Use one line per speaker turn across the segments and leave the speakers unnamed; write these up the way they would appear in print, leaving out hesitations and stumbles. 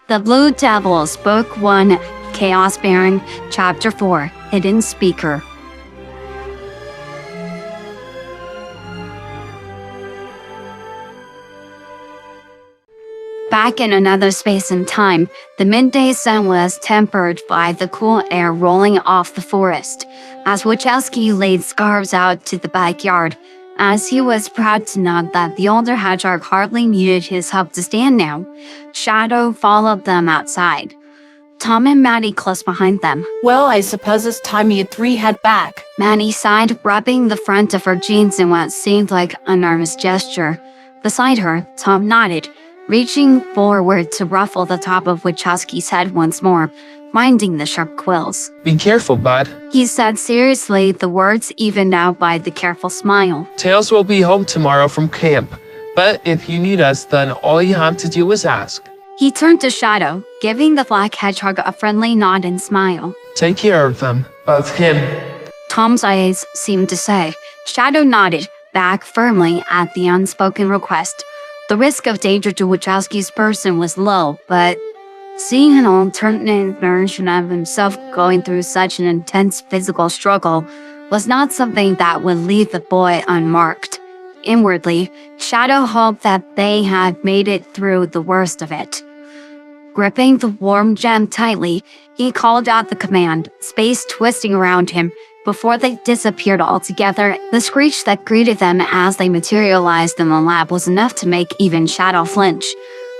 The Blue Devils, Book 1, Chaos Barren, Chapter 4, Hidden Speaker. Back in another space and time, the midday sun was tempered by the cool air rolling off the forest, as Wachowski laid scarves out to the backyard, as he was proud to know that the older hedgehog hardly needed his help to stand now. Shadow followed them outside, Tom and Maddie close behind them.
Well, I suppose it's time you three head back.
Maddie sighed, rubbing the front of her jeans in what seemed like a nervous gesture. Beside her, Tom nodded, reaching forward to ruffle the top of Wachowski's head once more, minding the sharp quills.
Be careful, bud.
He said seriously, the words evened out by the careful smile.
Tails will be home tomorrow from camp, but if you need us, then all you have to do is ask.
He turned to Shadow, giving the black hedgehog a friendly nod and smile.
Take care of them, both him.
Tom's eyes seemed to say. Shadow nodded, back firmly at the unspoken request. The risk of danger to Wachowski's person was low, but seeing an alternate version of himself going through such an intense physical struggle was not something that would leave the boy unmarked. Inwardly, Shadow hoped that they had made it through the worst of it. Gripping the warm gem tightly, he called out the command, space twisting around him. Before they disappeared altogether, the screech that greeted them as they materialized in the lab was enough to make even Shadow flinch.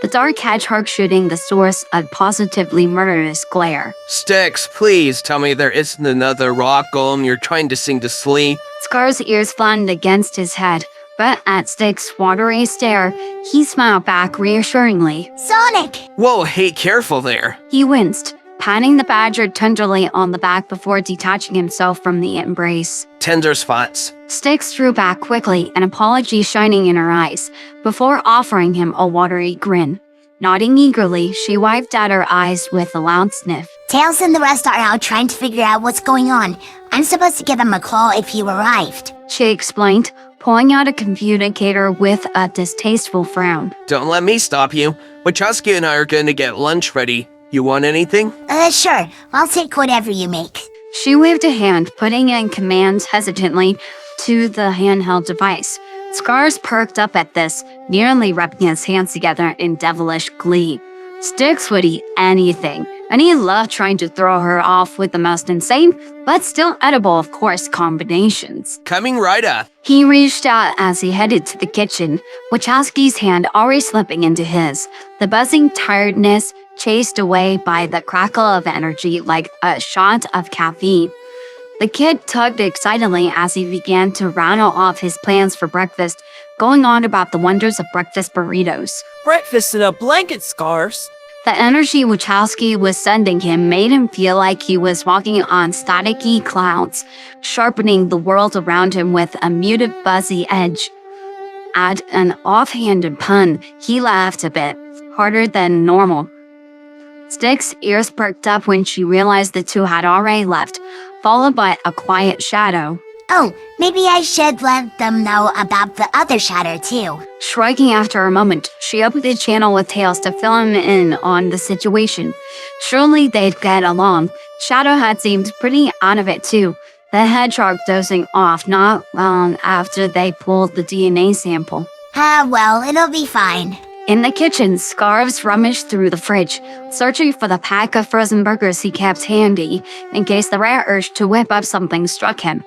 The dark hedgehog shooting the source of positively murderous glare.
Sticks, please tell me there isn't another rock golem you're trying to sing to sleep.
Scar's ears flattened against his head, but at Stick's watery stare, he smiled back reassuringly.
Sonic!
Whoa, hey, careful there.
He winced, patting the badger tenderly on the back before detaching himself from the embrace.
Tender spots.
Sticks drew back quickly, an apology shining in her eyes, before offering him a watery grin. Nodding eagerly, she wiped at her eyes with a loud sniff.
Tails and the rest are out trying to figure out what's going on. I'm supposed to give them a call if you arrived,
she explained, pulling out a communicator with a distasteful frown.
Don't let me stop you. Wachowski and I are gonna get lunch ready. You want anything?
Sure. I'll take whatever you make.
She waved a hand, putting in commands hesitantly to the handheld device. Scars perked up at this, nearly rubbing his hands together in devilish glee. Sticks would eat anything, and he loved trying to throw her off with the most insane, but still edible, of course, combinations.
Coming right up.
He reached out as he headed to the kitchen, Wachowski's hand already slipping into his, the buzzing tiredness chased away by the crackle of energy like a shot of caffeine. The kid tugged excitedly as he began to rattle off his plans for breakfast, going on about the wonders of breakfast burritos.
Breakfast in a blanket, Scars.
The energy Wachowski was sending him made him feel like he was walking on staticky clouds, sharpening the world around him with a muted buzzy edge. At an offhanded pun, he laughed a bit, harder than normal. Stick's ears perked up when she realized the two had already left, followed by a quiet Shadow.
Oh, maybe I should let them know about the other Shadow too.
Shrugging after a moment, she opened the channel with Tails to fill him in on the situation. Surely they'd get along. Shadow had seemed pretty out of it too, the hedgehog dozing off not long after they pulled the DNA sample.
Well, it'll be fine.
In the kitchen, Scarves rummaged through the fridge, searching for the pack of frozen burgers he kept handy in case the rare urge to whip up something struck him.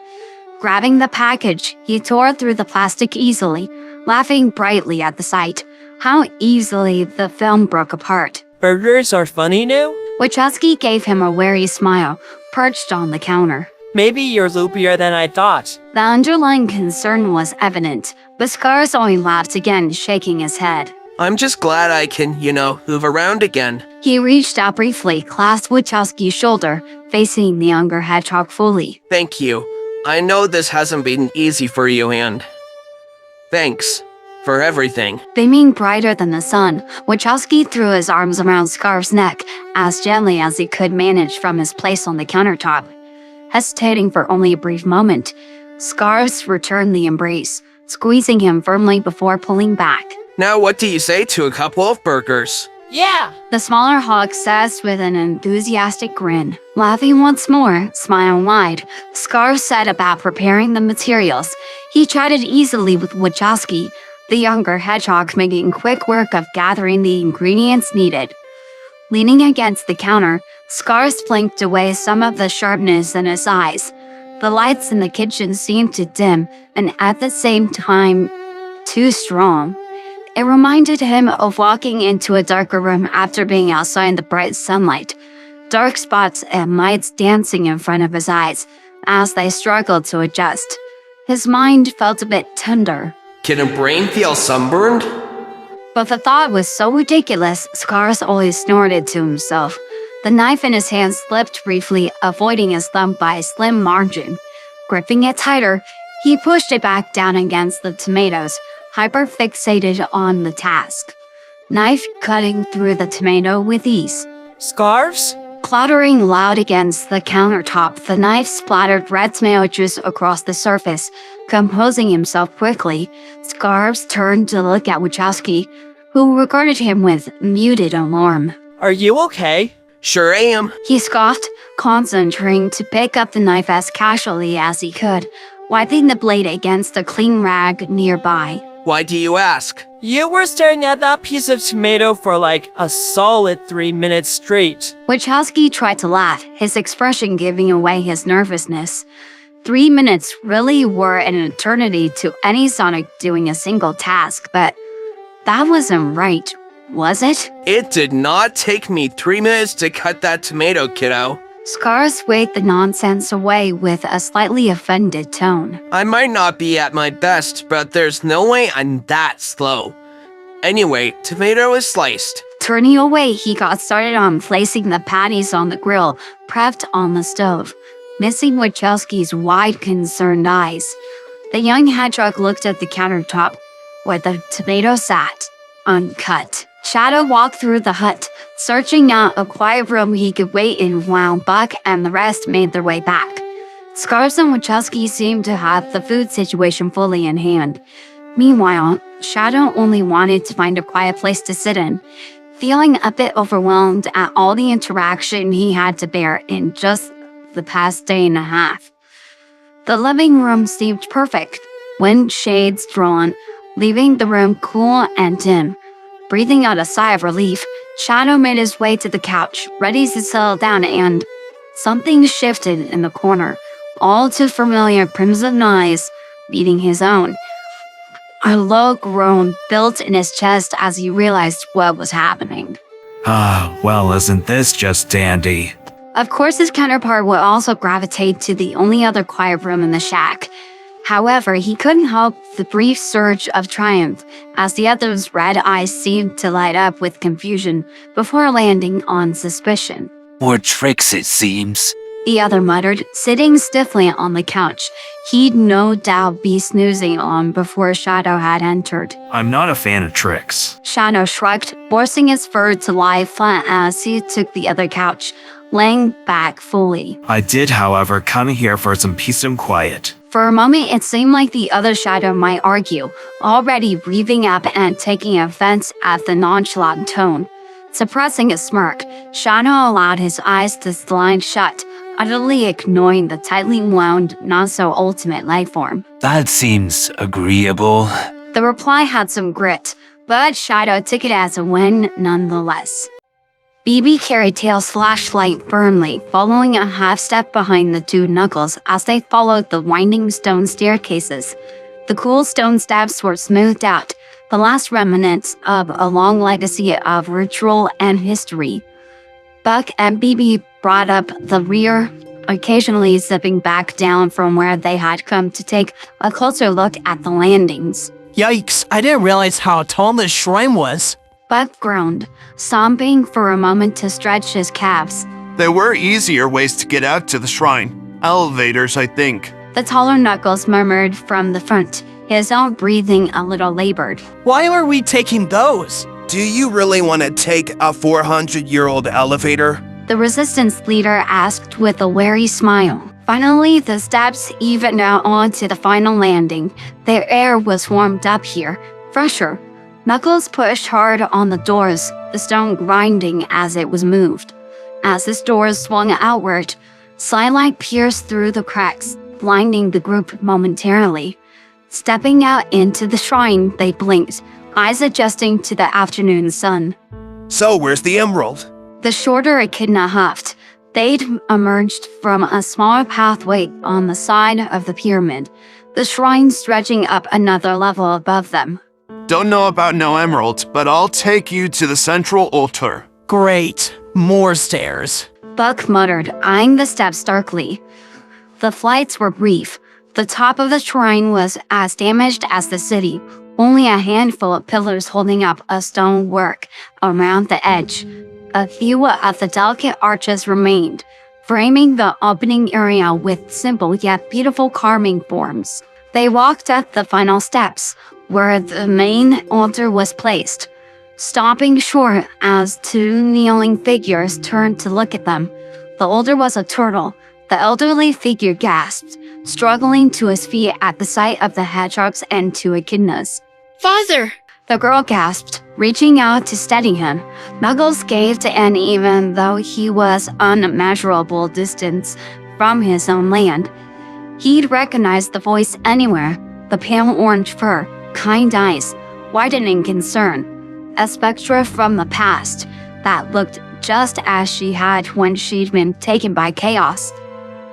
Grabbing the package, he tore through the plastic easily, laughing brightly at the sight. How easily the film broke apart.
Burgers are funny now?
Wachowski gave him a wary smile, perched on the counter.
Maybe you're loopier than I thought.
The underlying concern was evident, but Scars only laughed again, shaking his head.
I'm just glad I can, move around again.
He reached out briefly, clasped Wachowski's shoulder, facing the younger hedgehog fully.
Thank you. I know this hasn't been easy for you, and thanks for everything.
Beaming brighter than the sun, Wachowski threw his arms around Scarf's neck as gently as he could manage from his place on the countertop. Hesitating for only a brief moment, Scarf returned the embrace, squeezing him firmly before pulling back.
Now what do you say to a couple of burgers?
Yeah.
The smaller hog says with an enthusiastic grin. Laughing once more, smile wide, Scarf set about preparing the materials. He chatted easily with Wachowski, the younger hedgehog, making quick work of gathering the ingredients needed. Leaning against the counter, Scarf blinked away some of the sharpness in his eyes. The lights in the kitchen seemed to dim, and at the same time, too strong. It reminded him of walking into a darker room after being outside in the bright sunlight. Dark spots and lights dancing in front of his eyes as they struggled to adjust. His mind felt a bit tender.
Can a brain feel sunburned?
But the thought was so ridiculous, Scars always snorted to himself. The knife in his hand slipped briefly, avoiding his thumb by a slim margin. Gripping it tighter, he pushed it back down against the tomatoes, hyper-fixated on the task. Knife cutting through the tomato with ease.
Scarves?
Clattering loud against the countertop, the knife splattered red tomato juice across the surface. Composing himself quickly, Scarves turned to look at Wachowski, who regarded him with muted alarm.
Are you okay?
Sure am.
He scoffed, concentrating to pick up the knife as casually as he could, wiping the blade against a clean rag nearby.
Why do you ask?
You were staring at that piece of tomato for like a solid 3 minutes straight.
Wachowski tried to laugh, his expression giving away his nervousness. 3 minutes really were an eternity to any Sonic doing a single task, but that wasn't right, was it?
It did not take me 3 minutes to cut that tomato, kiddo.
Scars waved the nonsense away with a slightly offended tone.
I might not be at my best, but there's no way I'm that slow. Anyway, tomato is sliced.
Turning away, he got started on placing the patties on the grill, prepped on the stove, missing Wachowski's wide, concerned eyes. The young hedgehog looked at the countertop, where the tomato sat, uncut. Shadow walked through the hut, searching out a quiet room he could wait in while Buck and the rest made their way back. Scarves and Wachowski seemed to have the food situation fully in hand. Meanwhile, Shadow only wanted to find a quiet place to sit in, feeling a bit overwhelmed at all the interaction he had to bear in just the past day and a half. The living room seemed perfect, wind shades drawn, leaving the room cool and dim. Breathing out a sigh of relief, Shadow made his way to the couch, ready to settle down, and something shifted in the corner, all too familiar crimson eyes meeting his own. A low groan built in his chest as he realized what was happening.
Well, isn't this just dandy?
Of course, his counterpart would also gravitate to the only other quiet room in the shack. However, he couldn't help the brief surge of triumph as the other's red eyes seemed to light up with confusion before landing on suspicion.
More tricks, it seems.
The other muttered, sitting stiffly on the couch. He'd no doubt be snoozing on before Shadow had entered.
I'm not a fan of tricks.
Shadow shrugged, forcing his fur to lie flat as he took the other couch, laying back fully.
I did, however, come here for some peace and quiet.
For a moment, it seemed like the other Shadow might argue, already breathing up and taking offense at the nonchalant tone. Suppressing a smirk, Shadow allowed his eyes to slide shut, utterly ignoring the tightly wound, not-so-ultimate life form.
That seems agreeable.
The reply had some grit, but Shadow took it as a win nonetheless. BB carried Tail's flashlight firmly, following a half-step behind the two Knuckles as they followed the winding stone staircases. The cool stone steps were smoothed out, the last remnants of a long legacy of ritual and history. Buck and BB brought up the rear, occasionally zipping back down from where they had come to take a closer look at the landings.
Yikes, I didn't realize how tall this shrine was.
Buck groaned, stomping for a moment to stretch his calves.
There were easier ways to get out to the shrine. Elevators, I think.
The taller Knuckles murmured from the front, his own breathing a little labored.
Why are we taking those?
Do you really want to take a 400-year-old elevator?
The resistance leader asked with a wary smile. Finally, the steps evened out onto the final landing. The air was warmed up here, fresher. Knuckles pushed hard on the doors, the stone grinding as it was moved. As the doors swung outward, sunlight pierced through the cracks, blinding the group momentarily. Stepping out into the shrine, they blinked, eyes adjusting to the afternoon sun.
So, where's the emerald?
The shorter echidna huffed. They'd emerged from a small pathway on the side of the pyramid, the shrine stretching up another level above them.
Don't know about no emerald, but I'll take you to the central altar.
Great. More stairs.
Buck muttered, eyeing the steps darkly. The flights were brief. The top of the shrine was as damaged as the city, only a handful of pillars holding up a stonework around the edge. A few of the delicate arches remained, framing the opening area with simple yet beautiful carving forms. They walked up the final steps, where the main altar was placed, stopping short as two kneeling figures turned to look at them. The older was a turtle. The elderly figure gasped, struggling to his feet at the sight of the hedgehogs and two echidnas.
Father!
The girl gasped, reaching out to steady him. Knuckles gazed, and even though he was unmeasurable distance from his own land, he'd recognize the voice anywhere. The pale orange fur, kind eyes, widening concern. A spectra from the past that looked just as she had when she'd been taken by chaos.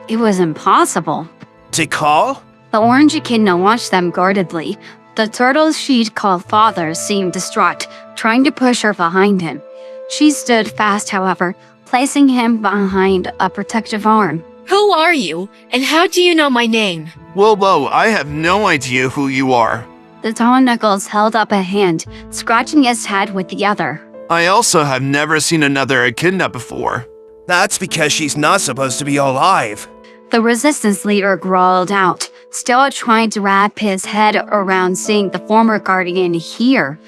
It was impossible.
To call?
The orange echidna watched them guardedly. The turtle she'd called father seemed distraught, trying to push her behind him. She stood fast, however, placing him behind a protective arm.
Who are you, and how do you know my name?
Whoa, I have no idea who you are.
The tall Knuckles held up a hand, scratching his head with the other.
I also have never seen another echidna before.
That's because she's not supposed to be alive.
The resistance leader growled out, still trying to wrap his head around seeing the former guardian here.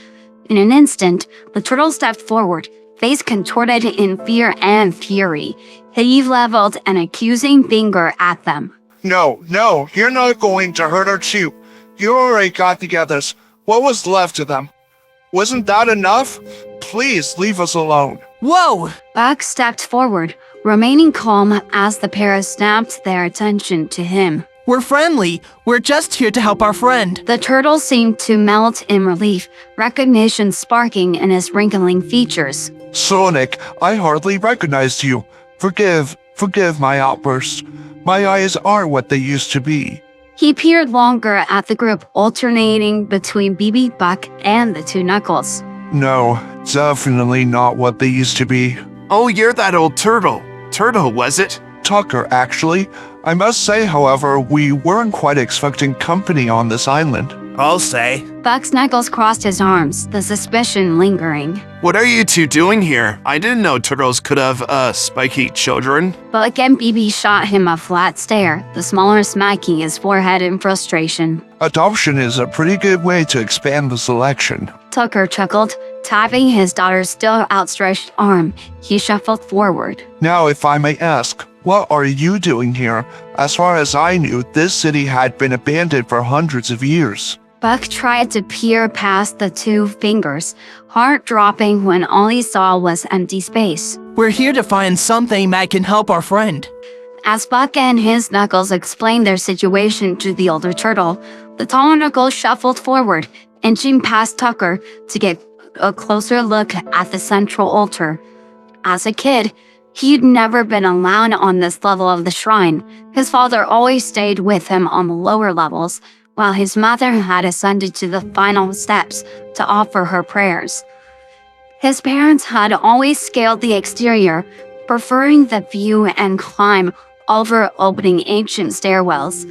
In an instant, the turtle stepped forward, face contorted in fear and fury. He leveled an accusing finger at them.
No, you're not going to hurt her too. You already got the others. What was left of them? Wasn't that enough? Please leave us alone.
Whoa!
Buck stepped forward, remaining calm as the pair snapped their attention to him.
We're friendly. We're just here to help our friend.
The turtle seemed to melt in relief, recognition sparking in his wrinkling features.
Sonic, I hardly recognized you. Forgive my outburst. My eyes aren't what they used to be.
He peered longer at the group, alternating between BB, Buck, and the two Knuckles.
No, definitely not what they used to be.
Oh, you're that old turtle. Turtle, was it?
Tucker, actually. I must say, however, we weren't quite expecting company on this island.
I'll say.
Buck's Knuckles crossed his arms, the suspicion lingering.
What are you two doing here? I didn't know turtles could have, spiky children.
But again, BB shot him a flat stare, the smaller smacking his forehead in frustration.
Adoption is a pretty good way to expand the selection.
Tucker chuckled, tapping his daughter's still outstretched arm. He shuffled forward.
Now, if I may ask, what are you doing here? As far as I knew, this city had been abandoned for hundreds of years.
Buck tried to peer past the two fingers, heart dropping when all he saw was empty space.
We're here to find something that can help our friend.
As Buck and his Knuckles explained their situation to the older turtle, the taller Knuckles shuffled forward, inching past Tucker to get a closer look at the central altar. As a kid, he'd never been allowed on this level of the shrine. His father always stayed with him on the lower levels, while his mother had ascended to the final steps to offer her prayers. His parents had always scaled the exterior, preferring the view and climb over opening ancient stairwells.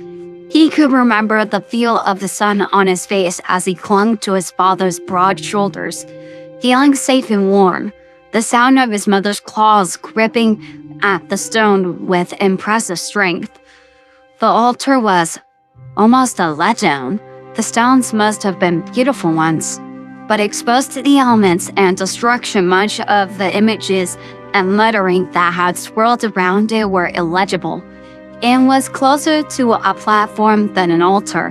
He could remember the feel of the sun on his face as he clung to his father's broad shoulders, feeling safe and warm. The sound of his mother's claws gripping at the stone with impressive strength. The altar was almost a letdown. The stones must have been beautiful once, but exposed to the elements and destruction, much of the images and lettering that had swirled around it were illegible. It was closer to a platform than an altar,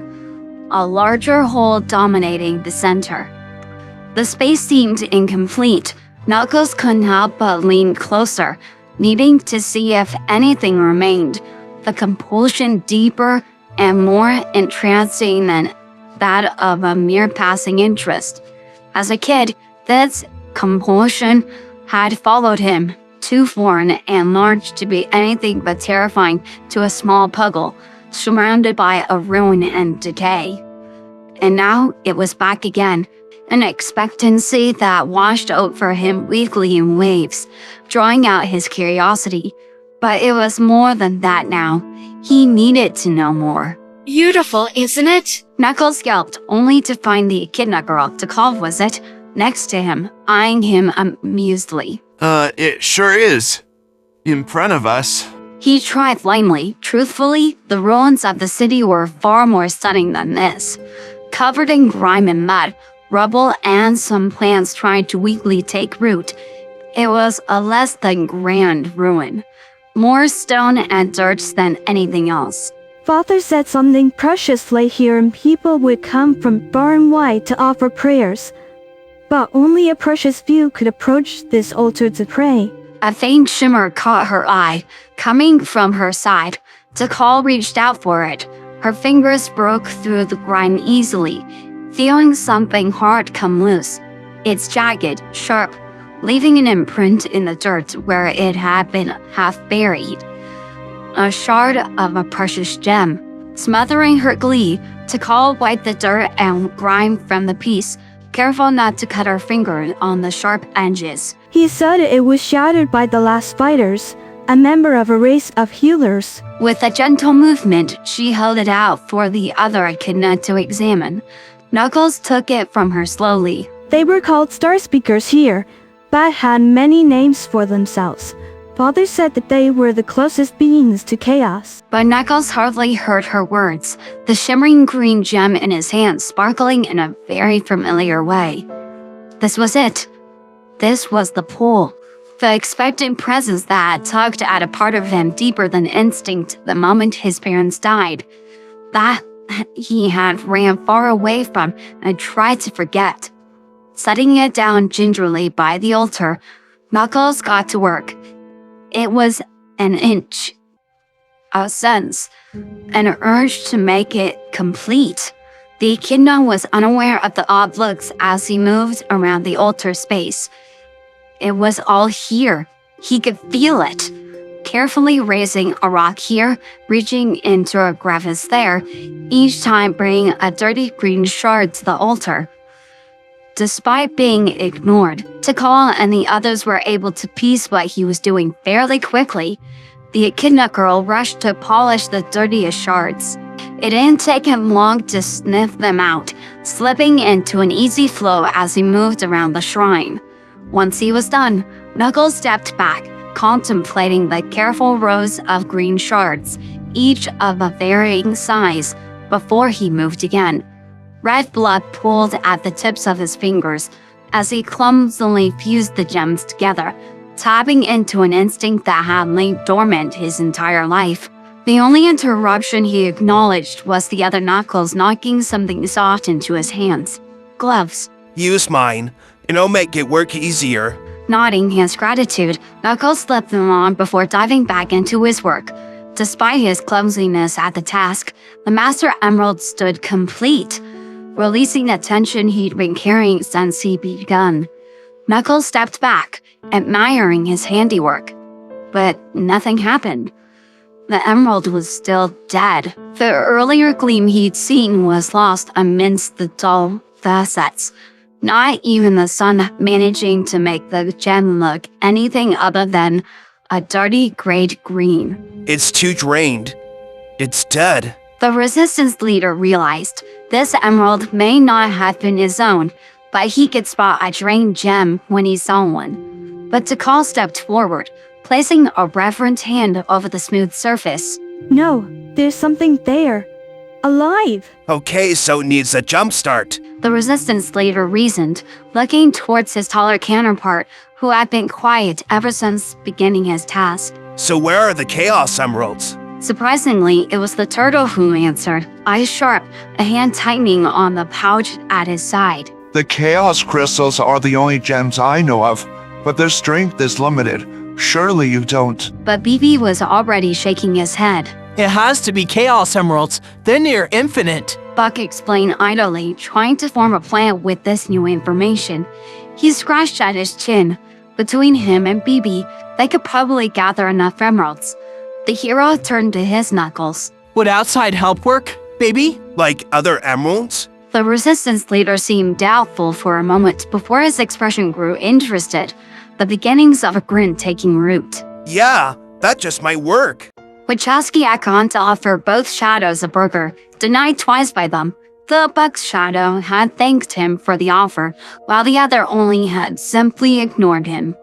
a larger hole dominating the center. The space seemed incomplete. Knuckles couldn't help but lean closer, needing to see if anything remained. The compulsion deeper and more entrancing than that of a mere passing interest. As a kid, this compulsion had followed him, too foreign and large to be anything but terrifying to a small puggle, surrounded by a ruin and decay. And now it was back again, an expectancy that washed over him weekly in waves, drawing out his curiosity. But it was more than that now. He needed to know more.
Beautiful, isn't it?
Knuckles yelped, only to find the echidna girl, Tikal was it, next to him, eyeing him amusedly.
It sure is. In front of us.
He tried lamely. Truthfully, the ruins of the city were far more stunning than this. Covered in grime and mud, rubble and some plants trying to weakly take root, it was a less than grand ruin. More stone and dirt than anything else.
Father said something precious lay here and people would come from far and wide to offer prayers. But only a precious few could approach this altar to pray.
A faint shimmer caught her eye, coming from her side. Tikal reached out for it. Her fingers broke through the grime easily, feeling something hard come loose. It's jagged, sharp, leaving an imprint in the dirt where it had been half buried. A shard of a precious gem. Smothering her glee, Tikal wiped the dirt and grime from the piece, careful not to cut her finger on the sharp edges.
He said it was shattered by the last fighters, a member of a race of healers.
With a gentle movement, she held it out for the other echidna to examine. Knuckles took it from her slowly.
They were called Star Speakers here, but had many names for themselves. Father said that they were the closest beings to chaos.
But Knuckles hardly heard her words, the shimmering green gem in his hand sparkling in a very familiar way. This was it. This was the pool. The expectant presence that had tugged at a part of him deeper than instinct the moment his parents died. That he had ran far away from and tried to forget. Setting it down gingerly by the altar, Knuckles got to work. It was an inch, a sense, an urge to make it complete. The echidna was unaware of the odd looks as he moved around the altar space. It was all here. He could feel it. Carefully raising a rock here, reaching into a crevice there, each time bringing a dirty green shard to the altar. Despite being ignored, Tikal and the others were able to piece what he was doing fairly quickly. The echidna girl rushed to polish the dirtiest shards. It didn't take him long to sniff them out, slipping into an easy flow as he moved around the shrine. Once he was done, Knuckles stepped back, contemplating the careful rows of green shards, each of a varying size, before he moved again. Red blood pooled at the tips of his fingers as he clumsily fused the gems together, tapping into an instinct that had lain dormant his entire life. The only interruption he acknowledged was the other Knuckles knocking something soft into his hands. Gloves.
Use mine. It'll make it work easier.
Nodding his gratitude, Knuckles slipped them on before diving back into his work. Despite his clumsiness at the task, the Master Emerald stood complete, releasing the tension he'd been carrying since he begun. Knuckles stepped back, admiring his handiwork. But nothing happened. The emerald was still dead. The earlier gleam he'd seen was lost amidst the dull facets. Not even the sun managing to make the gem look anything other than a dirty gray green.
It's too drained. It's dead.
The resistance leader realized this emerald may not have been his own, but he could spot a drained gem when he saw one. But Tikal stepped forward, placing a reverent hand over the smooth surface.
No, there's something there. Alive.
Okay, so it needs a jump start.
The resistance leader reasoned, looking towards his taller counterpart, who had been quiet ever since beginning his task.
So where are the Chaos Emeralds?
Surprisingly, it was the turtle who answered, eyes sharp, a hand tightening on the pouch at his side.
The Chaos Crystals are the only gems I know of, but their strength is limited. Surely you don't.
But BB was already shaking his head.
It has to be Chaos Emeralds. They're near infinite.
Buck explained idly, trying to form a plan with this new information. He scratched at his chin. Between him and BB, they could probably gather enough emeralds. The hero turned to his knuckles.
Would outside help work, baby?
Like other emeralds?
The resistance leader seemed doubtful for a moment before his expression grew interested, the beginnings of a grin taking root.
Yeah, that just might work.
Wachowski had gone to offer both shadows a burger, denied twice by them. The Buck's shadow had thanked him for the offer, while the other only had simply ignored him.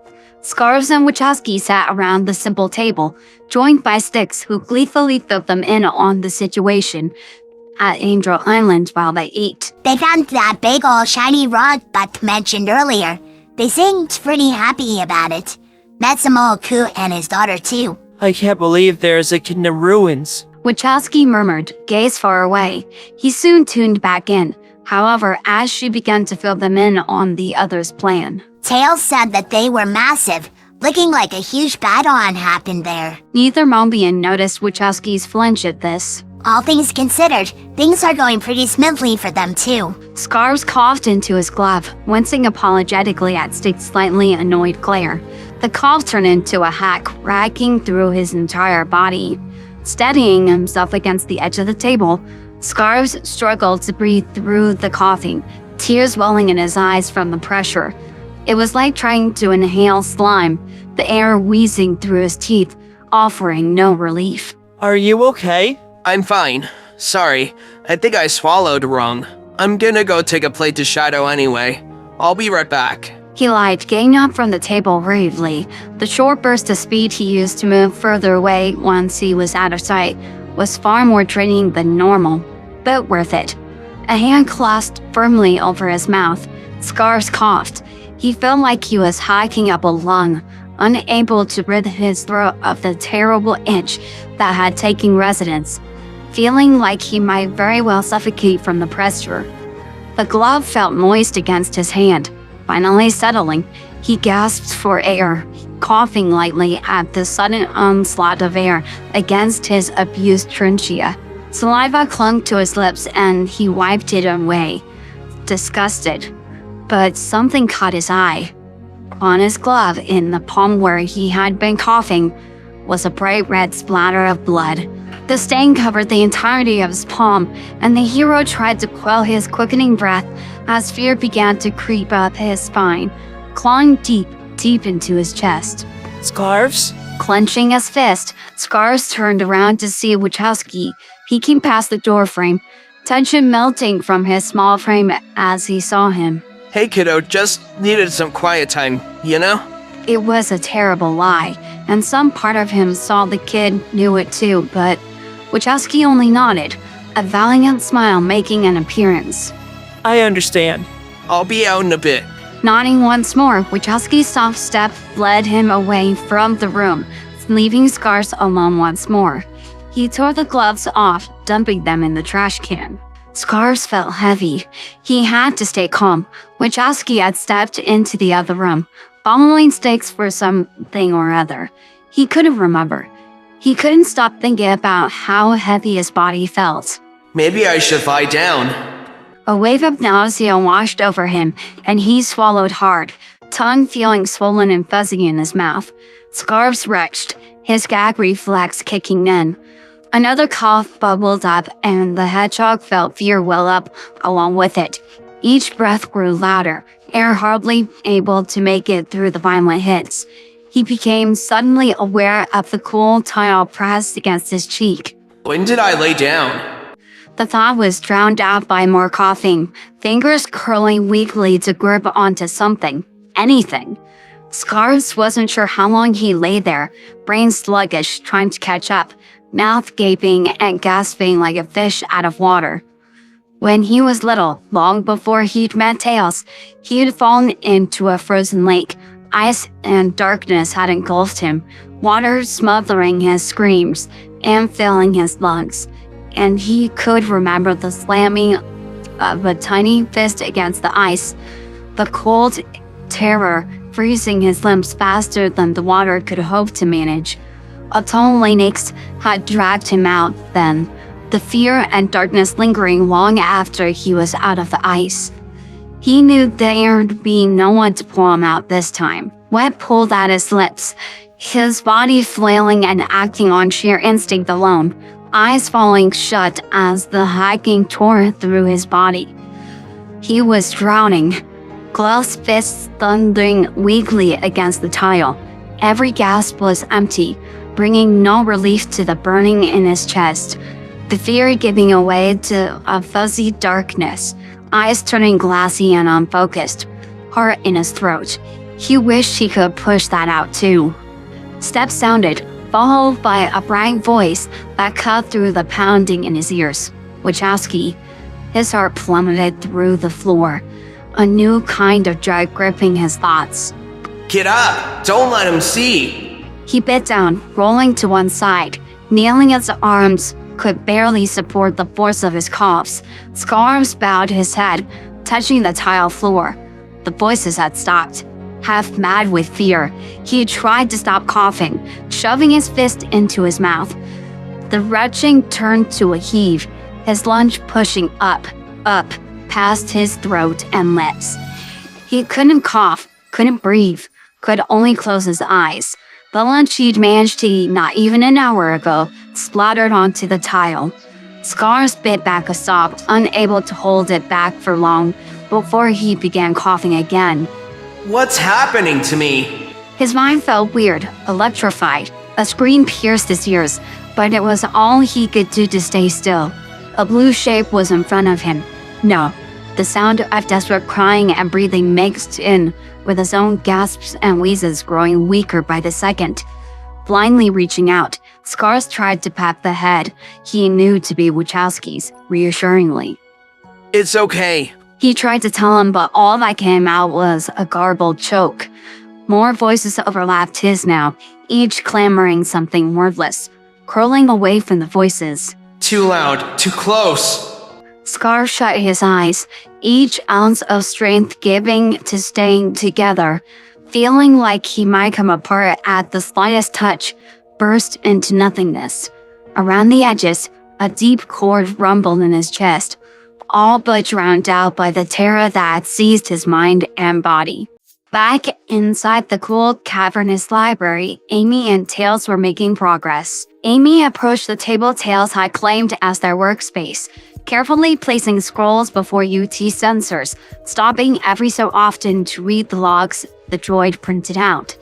Scarves and Wachowski sat around the simple table, joined by Styx, who gleefully filled them in on the situation at Angel Island while they ate.
They found that big old shiny rod Buck mentioned earlier. They seemed pretty happy about it. Met some old coot and his daughter too.
I can't believe there's a kid in the ruins.
Wachowski murmured, gaze far away. He soon tuned back in, however, as she began to fill them in on the other's plan.
Tails said that they were massive, looking like a huge battle had happened there.
Neither Mombian noticed Wachowski's flinch at this.
All things considered, things are going pretty smoothly for them too.
Scarves coughed into his glove, wincing apologetically at Styx's slightly annoyed glare. The cough turned into a hack, racking through his entire body. Steadying himself against the edge of the table, Scarves struggled to breathe through the coughing, tears welling in his eyes from the pressure. It was like trying to inhale slime, the air wheezing through his teeth, offering no relief.
Are you okay?
I'm fine. Sorry, I think I swallowed wrong. I'm gonna go take a plate to Shadow anyway. I'll be right back.
He lied, getting up from the table rudely. The short burst of speed he used to move further away once he was out of sight was far more draining than normal, but worth it. A hand clasped firmly over his mouth. Scarves coughed. He felt like he was hiking up a lung, unable to rid his throat of the terrible itch that had taken residence, feeling like he might very well suffocate from the pressure. The glove felt moist against his hand. Finally settling, he gasped for air, coughing lightly at the sudden onslaught of air against his abused trachea. Saliva clung to his lips and he wiped it away, disgusted. But something caught his eye. On his glove, in the palm where he had been coughing, was a bright red splatter of blood. The stain covered the entirety of his palm, and the hero tried to quell his quickening breath as fear began to creep up his spine, clawing deep into his chest.
Scarves?
Clenching his fist, Scarves turned around to see Wachowski peeking past the doorframe, tension melting from his small frame as he saw him.
Hey kiddo, just needed some quiet time, you know?
It was a terrible lie, and some part of him saw the kid knew it too, but Wachowski only nodded, a valiant smile making an appearance.
I understand.
I'll be out in a bit.
Nodding once more, Wachowski's soft step led him away from the room, leaving Scarves alone once more. He tore the gloves off, dumping them in the trash can. Scarves felt heavy. He had to stay calm. Wachowski had stepped into the other room, following Styx for something or other. He couldn't remember. He couldn't stop thinking about how heavy his body felt.
Maybe I should lie down.
A wave of nausea washed over him, and he swallowed hard, tongue feeling swollen and fuzzy in his mouth. Scarves retched, his gag reflex kicking in. Another cough bubbled up, and the hedgehog felt fear well up along with it. Each breath grew louder, air hardly able to make it through the violent hits. He became suddenly aware of the cool tile pressed against his cheek.
When did I lay down?
The thought was drowned out by more coughing, fingers curling weakly to grip onto something, anything. Scarves wasn't sure how long he lay there, brain sluggish, trying to catch up, mouth gaping and gasping like a fish out of water. When he was little, long before he'd met Tails, he had fallen into a frozen lake. Ice and darkness had engulfed him, water smothering his screams and filling his lungs. And he could remember the slamming of a tiny fist against the ice, the cold terror freezing his limbs faster than the water could hope to manage. A tall Lennox had dragged him out then, the fear and darkness lingering long after he was out of the ice. He knew there'd be no one to pull him out this time. Wet pulled at his lips, his body flailing and acting on sheer instinct alone, eyes falling shut as the hacking tore through his body. He was drowning, closed fists thundering weakly against the tile. Every gasp was empty, bringing no relief to the burning in his chest, the fear giving way to a fuzzy darkness, eyes turning glassy and unfocused, heart in his throat. He wished he could push that out too. Steps sounded, followed by a bright voice that cut through the pounding in his ears. Wachowski. His heart plummeted through the floor, a new kind of dread gripping his thoughts.
Get up! Don't let him see!
He bit down, rolling to one side. Kneeling, his arms could barely support the force of his coughs. Scarves bowed his head, touching the tile floor. The voices had stopped. Half mad with fear, he tried to stop coughing, shoving his fist into his mouth. The retching turned to a heave, his lunge pushing up, past his throat and lips. He couldn't cough, couldn't breathe, could only close his eyes. The lunch he'd managed to eat not even an hour ago splattered onto the tile. Scars bit back a sob, unable to hold it back for long before he began coughing again.
What's happening to me?
His mind felt weird, electrified. A scream pierced his ears, but it was all he could do to stay still. A blue shape was in front of him. No, the sound of desperate crying and breathing mixed in with his own gasps and wheezes growing weaker by the second. Blindly reaching out, Scars tried to pat the head he knew to be Wachowski's, reassuringly.
It's okay.
He tried to tell him, but all that came out was a garbled choke. More voices overlapped his now, each clamoring something wordless, curling away from the voices.
Too loud, too close.
Scar shut his eyes, each ounce of strength giving to staying together, feeling like he might come apart at the slightest touch, burst into nothingness. Around the edges, a deep chord rumbled in his chest, all but drowned out by the terror that seized his mind and body. Back inside the cool, cavernous library, Amy and Tails were making progress. Amy approached the table Tails had claimed as their workspace, carefully placing scrolls before UT sensors, stopping every so often to read the logs the droid printed out.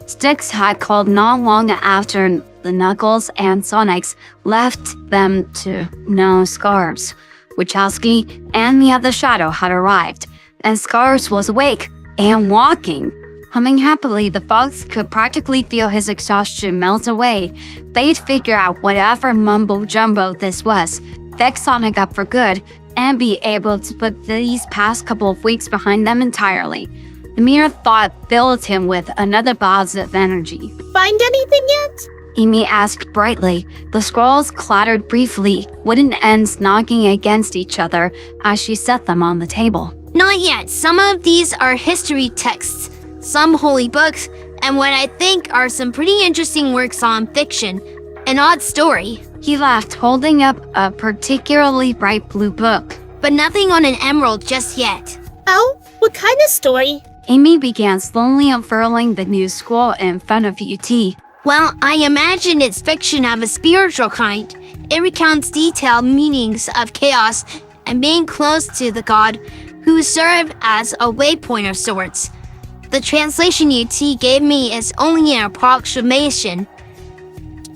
Styx had called not long after the Knuckles and Sonics left them to no Scarves. Wachowski and the other Shadow had arrived, and Scarves was awake and walking. Humming happily, the Fox could practically feel his exhaustion melt away. They'd figure out whatever mumbo-jumbo this was, fix Sonic up for good, and be able to put these past couple of weeks behind them entirely. The mere thought filled him with another buzz of energy.
Find anything yet?
Amy asked brightly. The scrolls clattered briefly, wooden ends knocking against each other as she set them on the table.
Not yet. Some of these are history texts, some holy books, and what I think are some pretty interesting works on fiction. An odd story.
He laughed, holding up a particularly bright blue book.
But nothing on an emerald just yet.
Oh, what kind of story?
Amy began slowly unfurling the new scroll in front of UT.
Well, I imagine it's fiction of a spiritual kind. It recounts detailed meanings of chaos and being close to the god who served as a waypoint of sorts. The translation UT gave me is only an approximation,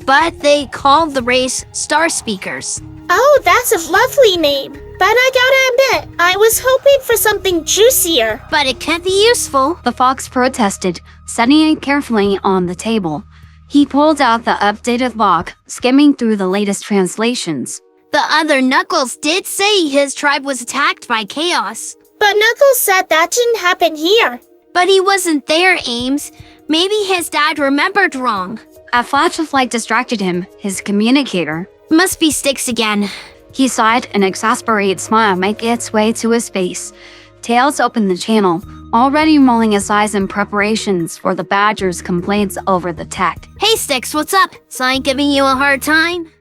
but they call the race Star Speakers.
Oh, that's a lovely name. But I gotta admit, I was hoping for something juicier.
But it can be useful.
The Fox protested, setting it carefully on the table. He pulled out the updated log, skimming through the latest translations.
The other Knuckles did say his tribe was attacked by chaos.
But Knuckles said that didn't happen here.
But he wasn't there, Ames. Maybe his dad remembered wrong.
A flash of light distracted him, his communicator.
Must be Styx again.
He sighed, an exasperated smile make its way to his face. Tails opened the channel, already rolling his eyes in preparations for the Badger's complaints over the tech.
Hey Sticks, what's up? Sign giving you a hard time?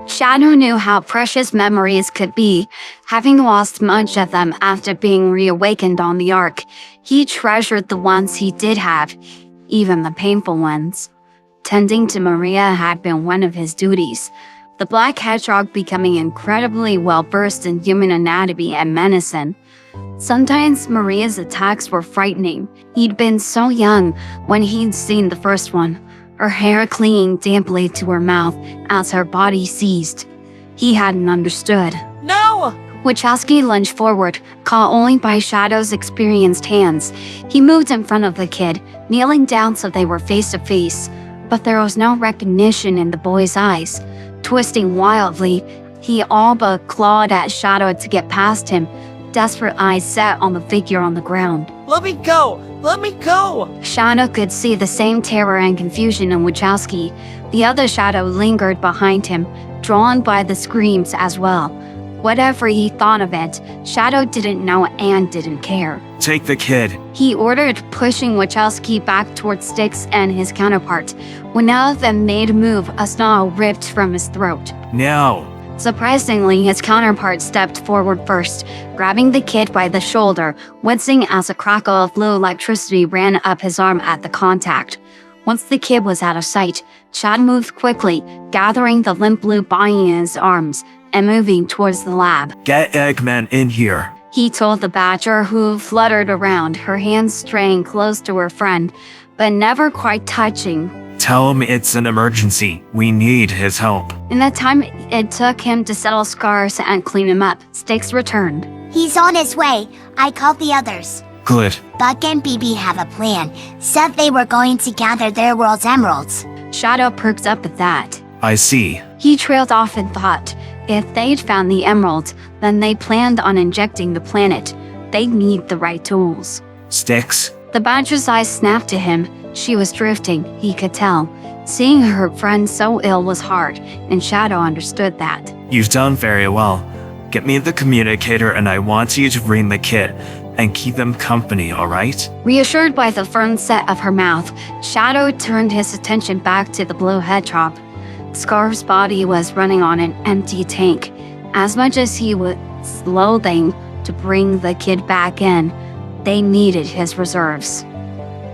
Shadow knew how precious memories could be, having lost much of them after being reawakened on the Ark. He treasured the ones he did have, even the painful ones. Tending to Maria had been one of his duties. The black hedgehog becoming incredibly well-versed in human anatomy and medicine. Sometimes Maria's attacks were frightening. He'd been so young when he'd seen the first one, her hair clinging damply to her mouth as her body seized. He hadn't understood.
No!
Wachowski lunged forward, caught only by Shadow's experienced hands. He moved in front of the kid, kneeling down so they were face to face, but there was no recognition in the boy's eyes. Twisting wildly, he all but clawed at Shadow to get past him, desperate eyes set on the figure on the ground.
Let me go! Let me go!
Shadow could see the same terror and confusion in Wachowski. The other Shadow lingered behind him, drawn by the screams as well. Whatever he thought of it, Shadow didn't know and didn't care.
Take the kid.
He ordered, pushing Wachowski back towards Sticks and his counterpart. When none of them made a move, a snarl ripped from his throat.
Now.
Surprisingly, his counterpart stepped forward first, grabbing the kid by the shoulder, wincing as a crackle of blue electricity ran up his arm at the contact. Once the kid was out of sight, Chad moved quickly, gathering the limp blue body in his arms and moving towards the lab.
Get Eggman in here.
He told the Badger, who fluttered around, her hands straying close to her friend, but never quite touching.
Tell him it's an emergency. We need his help.
In the time it took him to settle scars and clean him up, Sticks returned.
He's on his way. I called the others.
Good.
Buck and BB have a plan. Said they were going to gather their world's emeralds.
Shadow perked up at that.
I see.
He trailed off in thought. If they'd found the emeralds, then they planned on injecting the planet. They'd need the right tools.
Sticks.
The Badger's eyes snapped to him. She was drifting, he could tell. Seeing her friend so ill was hard, and Shadow understood that.
You've done very well. Get me the communicator and I want you to bring the kid and keep them company, alright?
Reassured by the firm set of her mouth, Shadow turned his attention back to the blue hedgehog. Scarf's body was running on an empty tank. As much as he was loathing to bring the kid back in, they needed his reserves.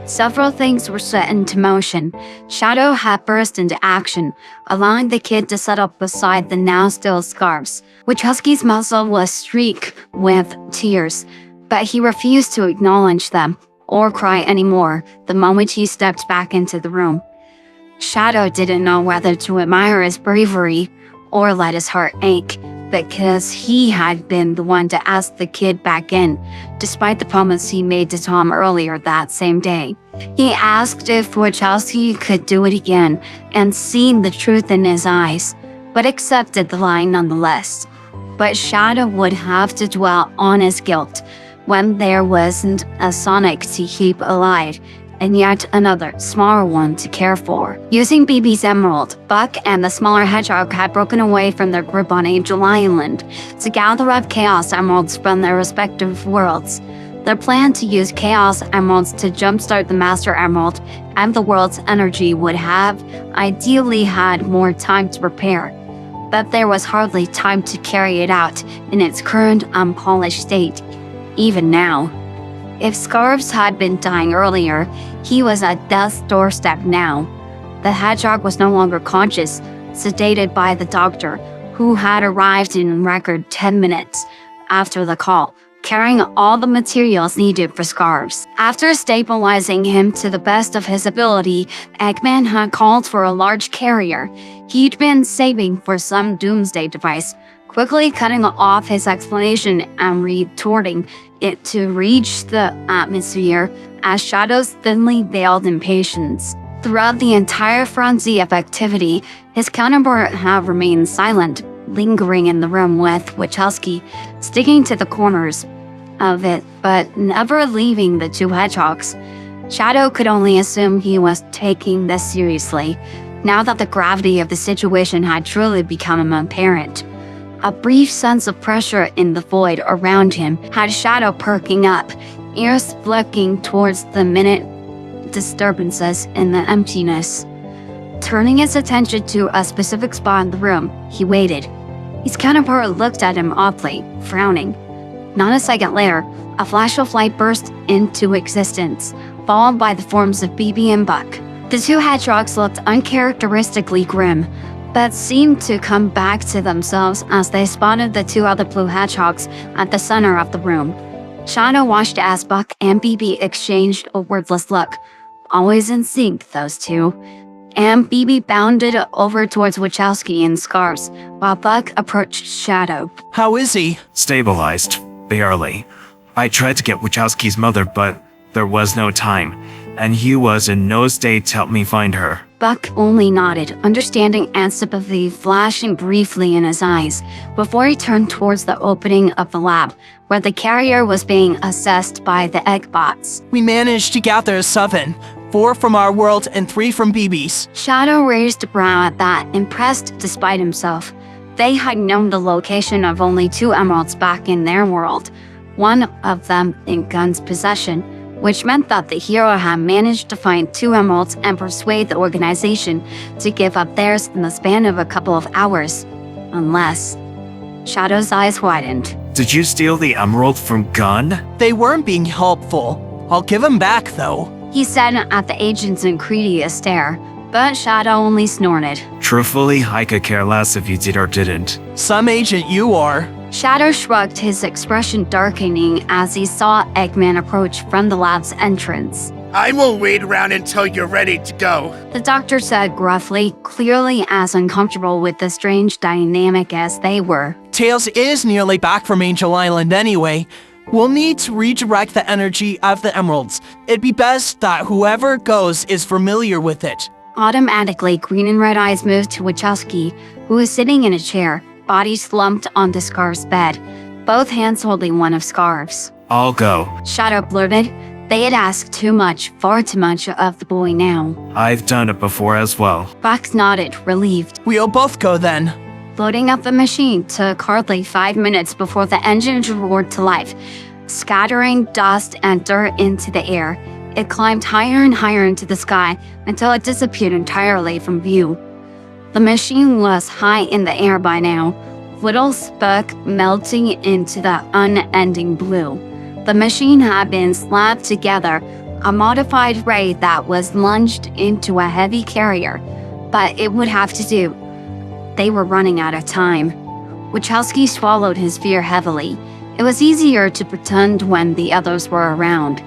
Several things were set into motion. Shadow had burst into action, allowing the kid to settle beside the now still Scarfs. Wachowski's muzzle was streaked with tears, but he refused to acknowledge them or cry anymore the moment he stepped back into the room. Shadow didn't know whether to admire his bravery or let his heart ache, because he had been the one to ask the kid back in, despite the promise he made to Tom earlier that same day. He asked if Wachowski could do it again, and seen the truth in his eyes, but accepted the lie nonetheless. But Shadow would have to dwell on his guilt when there wasn't a Sonic to keep alive, and yet another, smaller one to care for. Using BB's emerald, Buck and the smaller hedgehog had broken away from their grip on Angel Island to gather up Chaos Emeralds from their respective worlds. Their plan to use Chaos Emeralds to jumpstart the Master Emerald and the world's energy would have ideally had more time to prepare, but there was hardly time to carry it out in its current unpolished state, even now. If Scarves had been dying earlier, he was at death's doorstep now. The hedgehog was no longer conscious, sedated by the doctor, who had arrived in record 10 minutes after the call, carrying all the materials needed for Scarves. After stabilizing him to the best of his ability, Eggman had called for a large carrier he'd been saving for some doomsday device, quickly cutting off his explanation and retorting it to reach the atmosphere as Shadow's thinly veiled impatience. Throughout the entire frenzy of activity, his counterpart had remained silent, lingering in the room with Wachowski, sticking to the corners of it, but never leaving the two hedgehogs. Shadow could only assume he was taking this seriously, now that the gravity of the situation had truly become apparent. A brief sense of pressure in the void around him had Shadow perking up, ears flicking towards the minute disturbances in the emptiness. Turning his attention to a specific spot in the room, he waited. His counterpart looked at him oddly, frowning. Not a second later, a flash of light burst into existence, followed by the forms of BB and Buck. The two hedgehogs looked uncharacteristically grim, but seemed to come back to themselves as they spotted the two other blue hedgehogs at the center of the room. Shadow watched as Buck and BB exchanged a wordless look. Always in sync, those two. And BB bounded over towards Wachowski and Scarves, while Buck approached Shadow.
How is he?
Stabilized. Barely. I tried to get Wachowski's mother, but there was no time, and he was in no state to help me find her.
Buck only nodded, understanding and sympathy flashing briefly in his eyes, before he turned towards the opening of the lab, where the carrier was being assessed by the egg bots.
We managed to gather 7. 4 from our world and 3 from BB's.
Shadow raised a brow at that, impressed despite himself. They had known the location of only 2 emeralds back in their world, one of them in Gun's possession, which meant that the hero had managed to find 2 emeralds and persuade the organization to give up theirs in the span of a couple of hours. Unless... Shadow's eyes widened.
Did you steal the emerald from Gun?
They weren't being helpful. I'll give them back, though.
He said at the agent's incredulous stare, but Shadow only snorted.
Truthfully, I could care less if you did or didn't.
Some agent you are.
Shadow shrugged, his expression darkening as he saw Eggman approach from the lab's entrance.
I will wait around until you're ready to go.
The doctor said gruffly, clearly as uncomfortable with the strange dynamic as they were.
Tails is nearly back from Angel Island anyway. We'll need to redirect the energy of the emeralds. It'd be best that whoever goes is familiar with it.
Automatically, green and red eyes moved to Wachowski, who was sitting in a chair, body slumped onto Scarf's bed, both hands holding one of Scarf's.
I'll go.
Shadow blurted. They had asked too much, far too much of the boy now.
I've done it before as well.
Buck nodded, relieved.
We'll both go then.
Loading up the machine took hardly 5 minutes before the engine roared to life, scattering dust and dirt into the air. It climbed higher and higher into the sky until it disappeared entirely from view. The machine was high in the air by now, little speck melting into the unending blue. The machine had been slapped together, a modified ray that was lunged into a heavy carrier, but it would have to do. They were running out of time. Wachowski swallowed his fear heavily. It was easier to pretend when the others were around.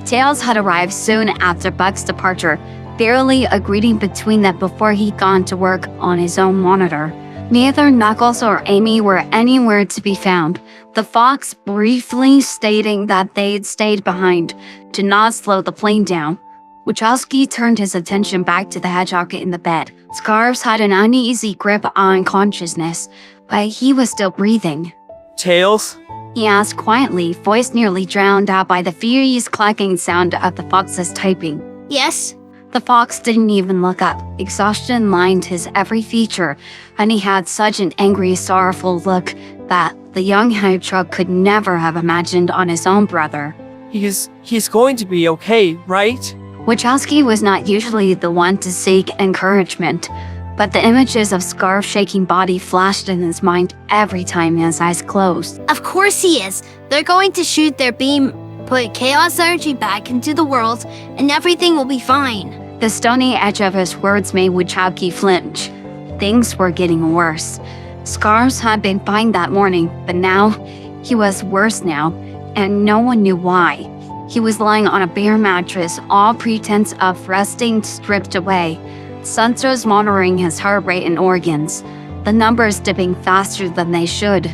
Tails had arrived soon after Buck's departure, barely a greeting between them before he'd gone to work on his own monitor. Neither Knuckles or Amy were anywhere to be found, the fox briefly stating that they'd stayed behind to not slow the plane down. Wachowski turned his attention back to the hedgehog in the bed. Scarves had an uneasy grip on consciousness, but he was still breathing.
Tails?
He asked quietly, voice nearly drowned out by the furious clacking sound of the fox's typing.
Yes?
The fox didn't even look up. Exhaustion lined his every feature, and he had such an angry, sorrowful look that the young hedgehog could never have imagined on his own brother.
He's going to be okay, right?
Wachowski was not usually the one to seek encouragement, but the images of Scarf's shaking body flashed in his mind every time his eyes closed.
Of course he is. They're going to shoot their beam, put chaos energy back into the world, and everything will be fine.
The stony edge of his words made Wachowski flinch. Things were getting worse. Scarves had been fine that morning, but now he was worse now, and no one knew why. He was lying on a bare mattress, all pretense of resting stripped away, sensors monitoring his heart rate and organs, the numbers dipping faster than they should.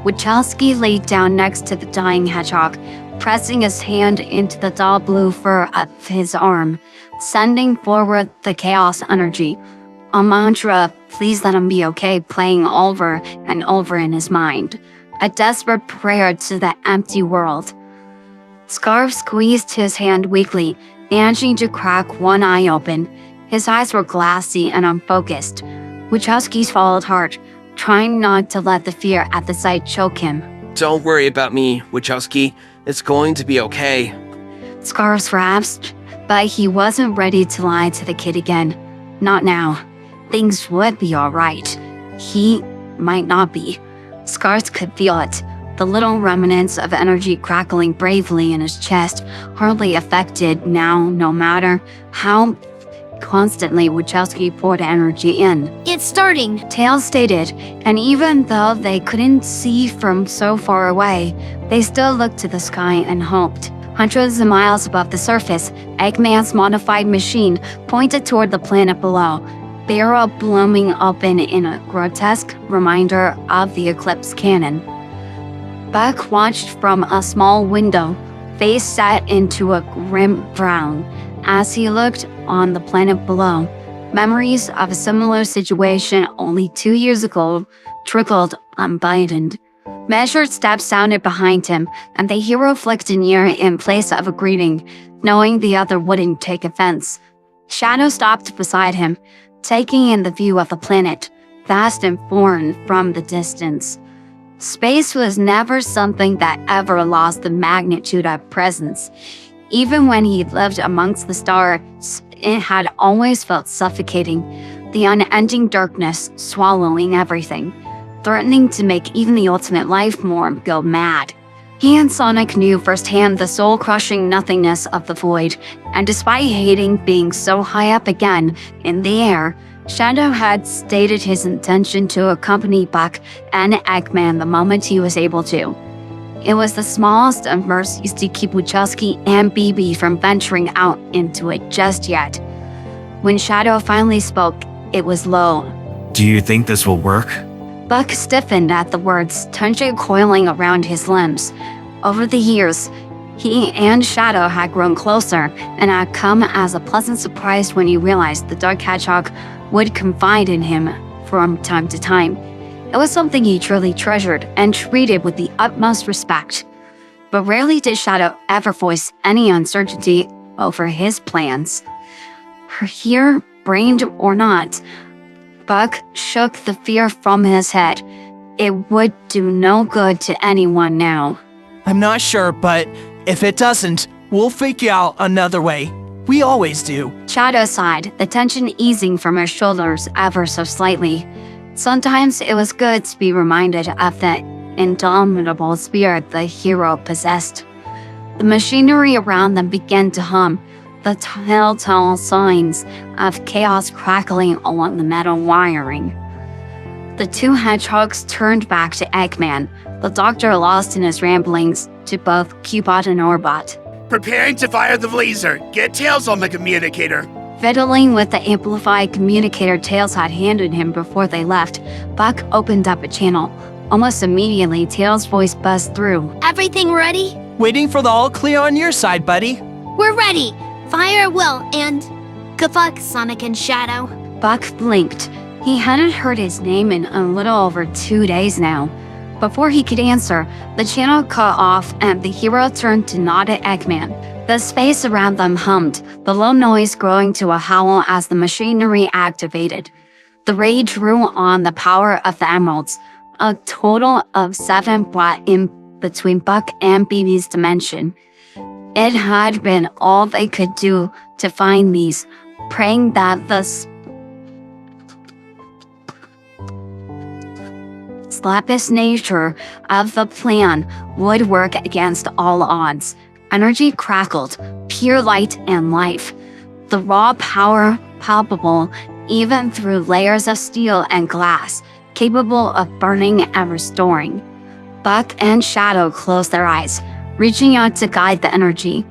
Wachowski laid down next to the dying hedgehog, pressing his hand into the dull blue fur of his arm, sending forward the chaos energy. A mantra, please let him be okay, playing over and over in his mind. A desperate prayer to the empty world. Scarf squeezed his hand weakly, managing to crack one eye open. His eyes were glassy and unfocused. Wachowski swallowed hard, trying not to let the fear at the sight choke him.
Don't worry about me, Wachowski. It's going to be okay.
Scars rasped, but he wasn't ready to lie to the kid again. Not now. Things would be alright. He might not be. Scars could feel it. The little remnants of energy crackling bravely in his chest, hardly affected now, no matter how constantly Wachowski poured energy in.
It's starting,
Tails stated, and even though they couldn't see from so far away, they still looked to the sky and hoped. Hundreds of miles above the surface, Eggman's modified machine pointed toward the planet below, barrel blooming open in a grotesque reminder of the Eclipse cannon. Buck watched from a small window, face set into a grim frown, as he looked on the planet below. Memories of a similar situation only 2 years ago trickled unbidden. Measured steps sounded behind him, and the hero flicked an ear in place of a greeting, knowing the other wouldn't take offense. Shadow stopped beside him, taking in the view of the planet, vast and foreign from the distance. Space was never something that ever lost the magnitude of presence. Even when he lived amongst the stars, it had always felt suffocating, the unending darkness swallowing everything, threatening to make even the ultimate life form go mad. He and Sonic knew firsthand the soul-crushing nothingness of the void, and despite hating being so high up again in the air, Shadow had stated his intention to accompany Buck and Eggman the moment he was able to. It was the smallest of mercies to keep Wachowski and BB from venturing out into it just yet. When Shadow finally spoke, it was low.
Do you think this will work?
Buck stiffened at the words, tension coiling around his limbs. Over the years, he and Shadow had grown closer and had come as a pleasant surprise when he realized the Dark Hedgehog would confide in him from time to time. It was something he truly treasured and treated with the utmost respect. But rarely did Shadow ever voice any uncertainty over his plans. Here, brained or not, Buck shook the fear from his head. It would do no good to anyone now.
I'm not sure, but if it doesn't, we'll figure out another way. We always do.
Shadow sighed, the tension easing from his shoulders ever so slightly. Sometimes it was good to be reminded of the indomitable spirit the hero possessed. The machinery around them began to hum, the telltale signs of chaos crackling along the metal wiring. The two hedgehogs turned back to Eggman, the doctor lost in his ramblings to both Cubot and Orbot.
Preparing to fire the laser. Get Tails on the communicator.
Fiddling with the amplified communicator Tails had handed him before they left, Buck opened up a channel. Almost immediately, Tails' voice buzzed through.
Everything ready?
Waiting for the all clear on your side, buddy.
We're ready. Fire at will, and good luck, Sonic and Shadow.
Buck blinked. He hadn't heard his name in a little over 2 days now. Before he could answer, the channel cut off and the hero turned to nod at Eggman. The space around them hummed, the low noise growing to a howl as the machinery activated. The ray drew on the power of the emeralds. A total of 7 brought in between Buck and BB's dimension. It had been all they could do to find these, praying that the slappish nature of the plan would work against all odds. Energy crackled, pure light and life. The raw power palpable even through layers of steel and glass, capable of burning and restoring. Buck and Shadow closed their eyes, reaching out to guide the energy.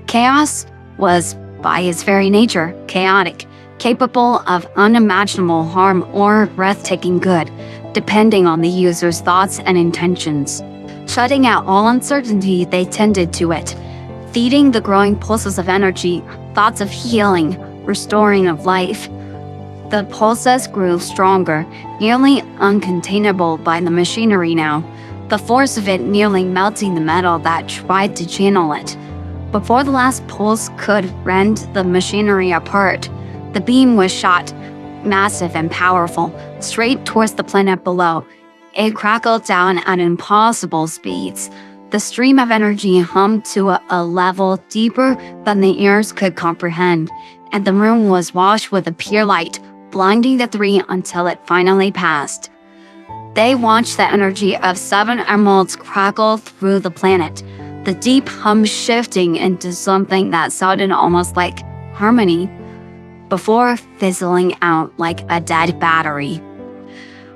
Chaos was, by its very nature, chaotic, capable of unimaginable harm or breathtaking good, depending on the user's thoughts and intentions. Shutting out all uncertainty, they tended to it, feeding the growing pulses of energy, thoughts of healing, restoring of life. The pulses grew stronger, nearly uncontainable by the machinery now, the force of it nearly melting the metal that tried to channel it. Before the last pulse could rend the machinery apart, the beam was shot, massive and powerful, straight towards the planet below. It crackled down at impossible speeds. The stream of energy hummed to a level deeper than the ears could comprehend, and the room was washed with a pure light, blinding the three until it finally passed. They watched the energy of 7 emeralds crackle through the planet, the deep hum shifting into something that sounded almost like harmony, before fizzling out like a dead battery.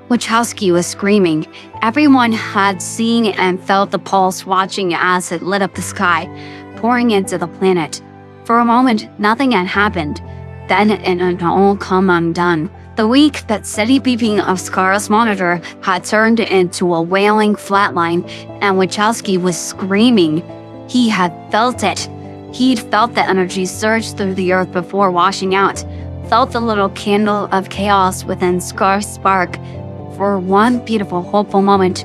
Wachowski was screaming. Everyone had seen and felt the pulse watching as it lit up the sky, pouring into the planet. For a moment, nothing had happened. Then it had all come undone. The weak but steady beeping of Scar's monitor had turned into a wailing flatline, and Wachowski was screaming. He had felt it. He'd felt the energy surge through the earth before washing out, felt the little candle of chaos within Scar's spark for one beautiful, hopeful moment,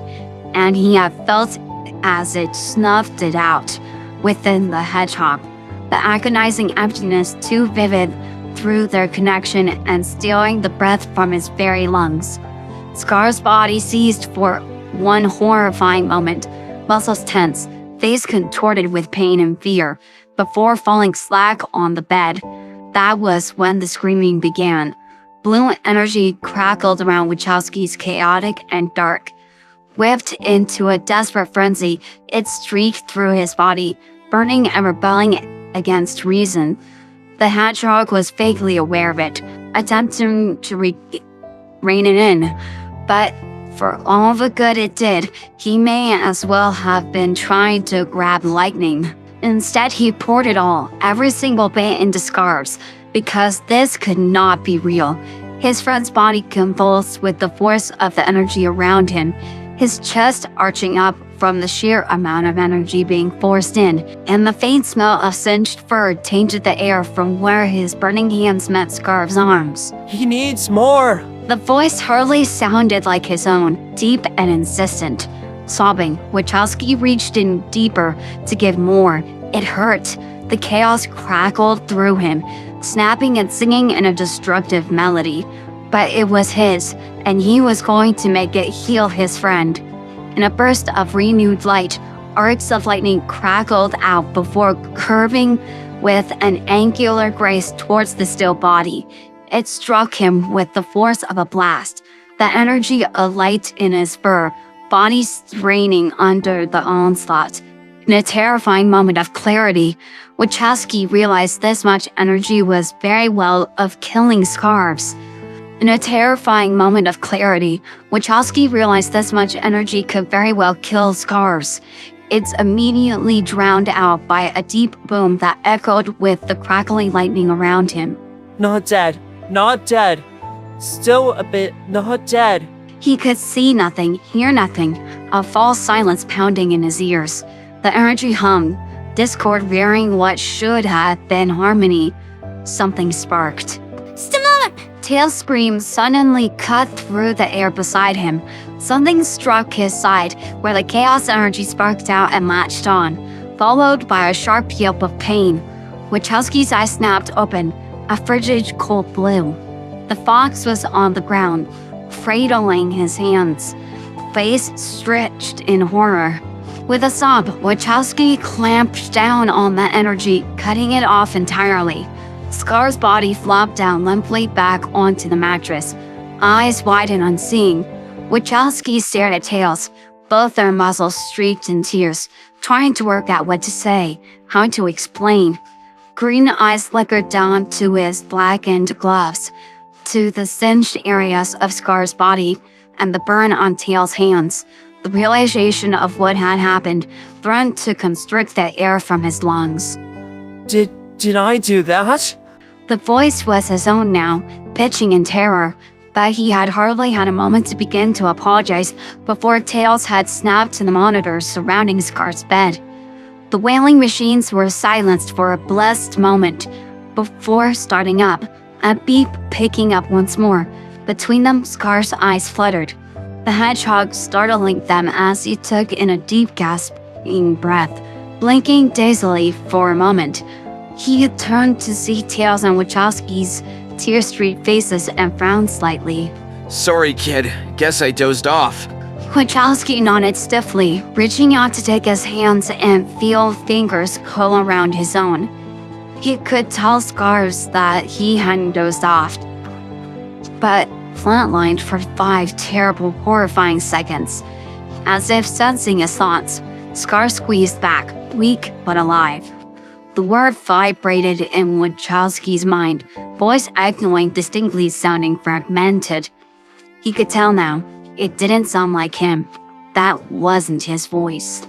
and he had felt as it snuffed it out within the hedgehog, the agonizing emptiness too vivid through their connection and stealing the breath from his very lungs. Scar's body seized for one horrifying moment, muscles tense, face contorted with pain and fear, before falling slack on the bed. That was when the screaming began. Blue energy crackled around Wachowski's chaotic and dark. Whipped into a desperate frenzy, it streaked through his body, burning and rebelling against reason. The hedgehog was vaguely aware of it, attempting to rein it in. But for all the good it did, he may as well have been trying to grab lightning. Instead, he poured it all, every single bit into Scar's, because this could not be real. His friend's body convulsed with the force of the energy around him, his chest arching up from the sheer amount of energy being forced in, and the faint smell of singed fur tainted the air from where his burning hands met Scar's arms.
He needs more.
The voice hardly sounded like his own, deep and insistent. Sobbing, Wachowski reached in deeper to give more. It hurt. The chaos crackled through him, snapping and singing in a destructive melody. But it was his, and he was going to make it heal his friend. In a burst of renewed light, arcs of lightning crackled out before curving with an angular grace towards the still body. It struck him with the force of a blast, the energy alight in his fur, body straining under the onslaught. In a terrifying moment of clarity, Wachowski realized this much energy was very well of killing Scarves. In a terrifying moment of clarity, Wachowski realized this much energy could very well kill Scarves. It's immediately drowned out by a deep boom that echoed with the crackling lightning around him.
Not dead. Not dead. Still a bit not dead.
He could see nothing, hear nothing, a false silence pounding in his ears. The energy hummed, discord rearing what should have been harmony. Something sparked.
Stop!
Tail's scream suddenly cut through the air beside him. Something struck his side, where the chaos energy sparked out and latched on, followed by a sharp yelp of pain. Wachowski's eyes snapped open, a frigid cold blue. The fox was on the ground, cradling his hands, face stretched in horror. With a sob, Wachowski clamped down on that energy, cutting it off entirely. Scar's body flopped down limply back onto the mattress, eyes wide and unseeing. Wachowski stared at Tails, both their muzzles streaked in tears, trying to work out what to say, how to explain. Green eyes flickered down to his blackened gloves, to the singed areas of Scar's body, and the burn on Tails' hands. The realization of what had happened threatened to constrict the air from his lungs.
Did I do that?
The voice was his own now, pitching in terror, but he had hardly had a moment to begin to apologize before Tails had snapped to the monitors surrounding Scar's bed. The wailing machines were silenced for a blessed moment before starting up, a beep picking up once more. Between them, Scar's eyes fluttered, the hedgehog startling them as he took in a deep gasping breath, blinking dazedly for a moment. He had turned to see Tails and Wachowski's tear-streaked faces and frowned slightly.
Sorry, kid. Guess I dozed off.
Wachowski nodded stiffly, reaching out to take his hands and feel fingers curl around his own. He could tell Scars that he hadn't dozed off, but flatlined for 5 terrible, horrifying seconds. As if sensing his thoughts, Scar squeezed back, weak but alive. The word vibrated in Wachowski's mind, voice echoing distinctly, sounding fragmented. He could tell now, it didn't sound like him. That wasn't his voice.